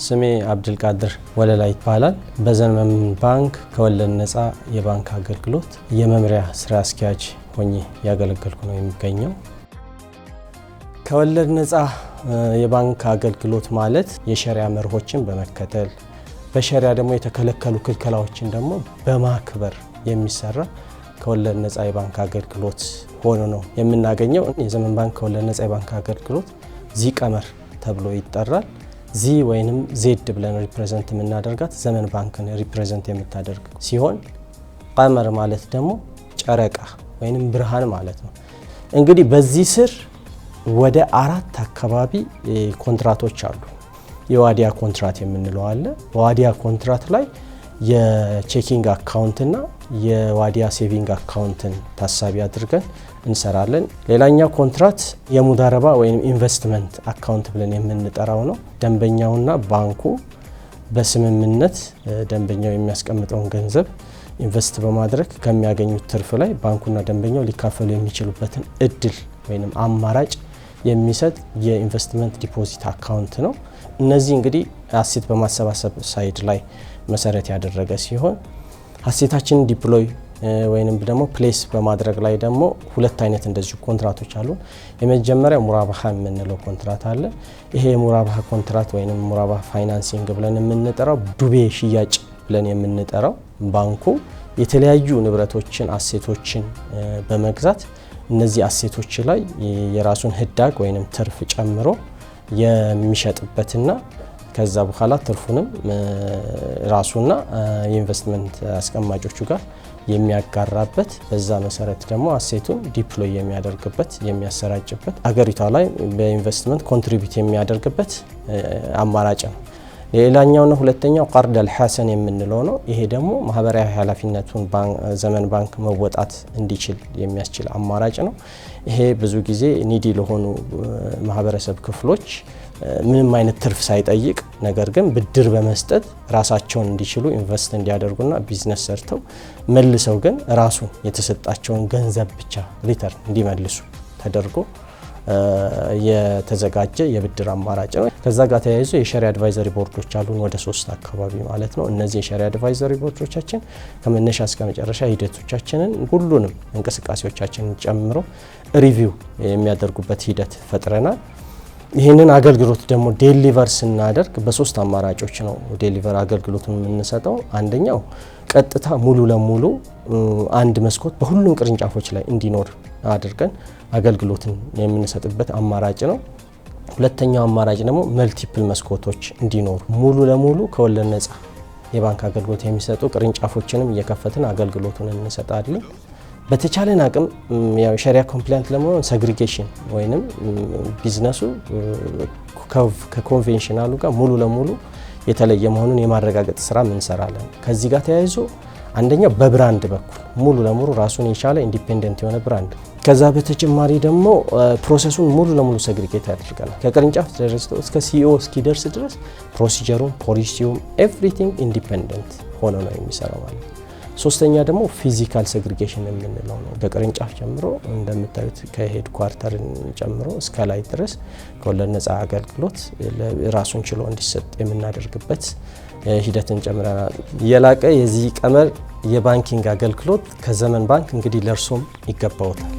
ስሜ አብዱልቃድር ወለላይ ይባላል። በዘመን ባንክ ከወለድ ነፃ የባንክ አገልግሎት የመምሪያ ስራ አስኪያጅ ሆኜ ያገለገልኩ ነው የሚገኘው። ከወለድ ነፃ የባንክ አገልግሎት ማለት የሸሪዓ መርሆችን በመከተል በሸሪዓ ደግሞ የተከለከሉ ክልከላዎችን ደግሞ በማክበር የሚሰራ ከወለድ ነፃ የባንክ አገልግሎት ሆኖ ነው የምናገኘው። የዘመን ባንክ ከወለድ ነፃ የባንክ አገልግሎት ዚ ቀመር ተብሎ ይጠራል። ዚ ወይንም ዜድ ብለን ሪፕሬዘንት የምናደርጋት ዘመን ባንክን ሪፕሬዘንት የምታደርግ ሲሆን ቀመር ማለት ደግሞ ጨረቃ ወይንም ብርሃን ማለት ነው። እንግዲህ በዚህ ስር ወደ 4 አካባቢ ኮንትራቶች አሉ። የዋዲያ ኮንትራት የምንለው አለ። በዋዲያ ኮንትራት ላይ የቼኪንግ አካውንትና የዋዲያ ሴቪንግ አካውንትን ታሳቢ አድርገን እንሰራለን። ሌላኛው ኮንትራት የሙዳረባ ወይም ኢንቨስትመንት አካውንት ብለን የምንጠራው ነው። ደንበኛውና ባንኩ በስምምነት ደንበኛው የሚያስቀምጠውን ገንዘብ ኢንቨስት በማድረግ ከሚያገኙት ትርፍ ላይ ባንኩና ደንበኛው ሊካፈሉ የሚችሉበትን እድል ወይም አማራጭ የሚሰጥ የኢንቨስትመንት ዲፖዚት አካውንት ነው። እነዚህ እንግዲህ አሴት በማሰባሰብ ሳይድ ላይ መሰረት ያደረገ ሲሆን አሴታችንን ዲፕሎይ ወይንም ደግሞ ፕሌስ በማድረግ ላይ ደግሞ 2 አይነት እንደዚሁ ኮንትራቶች አሉ። የመጀመሪያው ሙራባሃ የምንለው ኮንትራት አለ። ይሄ የሙራባሃ ኮንትራት ወይንም ሙራባሃ ፋይናንሲንግ ብለን የምንጠራው ዱቤ ሽያጭ ብለን የምንጠራው ባንኩ የተለያዩ ንብረቶችን አሴቶችን በመግዛት እነዚህ አሴቶች ላይ የራሱን ህዳግ ወይንም ትርፍ ጨምሮ የሚሸጥበትና ከዛ በኋላ ትርፉንም ራሱና የኢንቨስትመንት አስቀማጮቹ ጋር የሚያጋራበት በዛ መሰረት ደግሞ አሴቱን ዲፕሎይ የሚያደርግበት የሚያሰራጭበት አገሪቷ ላይ በኢንቨስትመንት ኮንትሪቢዩት የሚያደርግበት አማራጭ ነው። ሌላኛውና ሁለተኛው ቀርድ አልሐሰን የምንለው ነው። ይሄ ደግሞ ማህበራዊ ኃላፊነቱን ዘመን ባንክ መወጣት እንዲችል የሚያስችል አማራጭ ነው። ይሄ ብዙ ጊዜ ኒዲ ለሆኑ ማህበረሰብ ክፍሎች ምንም አይነት ትርፍ ሳይጠይቅ ነገር ግን ብድር በመስጠት ራሳቸውን እንዲችሉ ኢንቨስት እንዲያደርጉና ቢዝነስ ሰርተው መልሰው ግን ራሱ የተሰጣቸውን ገንዘብ ብቻ ሪተርን እንዲመልሱ ተደርጎ የተዘጋጀ የብድር አማራጭ ነው። ከዛ ጋር ተያይዞ የሸሪዓ አድቫይዘሪ ቦርዶች አሉን ወደ 3 አካባቢ ማለት ነው። እነዚህ የሸሪዓ አድቫይዘሪ ቦርዶቻችን ከመነሻ እስከ መጨረሻ ሂደቶቻችንን ሁሉንም እንቅስቃሴዎቻችንን ጨምሮ ሪቪው የሚያደርጉበት ሂደት ፈጥረናል። ይህንን አገልግሎት ደግሞ ዴሊቨር ስናደርግ በ3 አማራጮች ነው ዴሊቨር አገልግሎቱን የምንሰጠው። አንደኛው ቀጥታ ሙሉ ለሙሉ አንድ መስኮት በሁሉም ቅርንጫፎች ላይ እንዲኖር አድርገን አገልግሎትን የምንሰጥበት አማራጭ ነው። ሁለተኛው አማራጭ ደግሞ መልቲፕል መስኮቶች እንዲኖሩ ሙሉ ለሙሉ ከወለድ ነፃ የባንክ አገልግሎት የሚሰጡ ቅርንጫፎችንም እየከፈትን አገልግሎቱን እንሰጣለን። በተቻለን አቅም ያው ሸሪዓ ኮምፕላይንት ለመሆን ሰግሪጌሽን ወይንም ቢዝነሱ ከኮንቬንሽናሉ ጋር ሙሉ ለሙሉ የተለየ መሆኑን የማረጋገጥ ስራ እንሰራለን። ከዚህ ጋር ተያይዞ አንደኛው በብራንድ በኩል ሙሉ ለሙሉ ራሱን የቻለ ኢንዲፔንደንት የሆነ ብራንድ፣ ከዛ በተጨማሪ ደግሞ ፕሮሰሱን ሙሉ ለሙሉ ሰግሪጌት ያደርጋል። ከቅርንጫፍ ድረስ እስከ ሲኢኦ እስኪደርስ ድረስ ፕሮሲጀሩም ፖሊሲውም ኤቭሪቲንግ ኢንዲፔንደንት ሆኖ ነው የሚሰራው ማለት ነው። ሶስተኛ ደግሞ ፊዚካል ሴግሪጌሽን የምንለው ነው። ከቅርንጫፍ ጀምሮ እንደምታዩት ከሄድ ኳርተርን ጨምሮ እስከ ላይ ድረስ ከወለድ ነፃ አገልግሎት ራሱን ችሎ እንዲሰጥ የምናደርግበት ሂደትን ጨምረናል። የላቀ የዚህ ቀመር የባንኪንግ አገልግሎት ከዘመን ባንክ እንግዲህ ለርሶም ይገባውታል።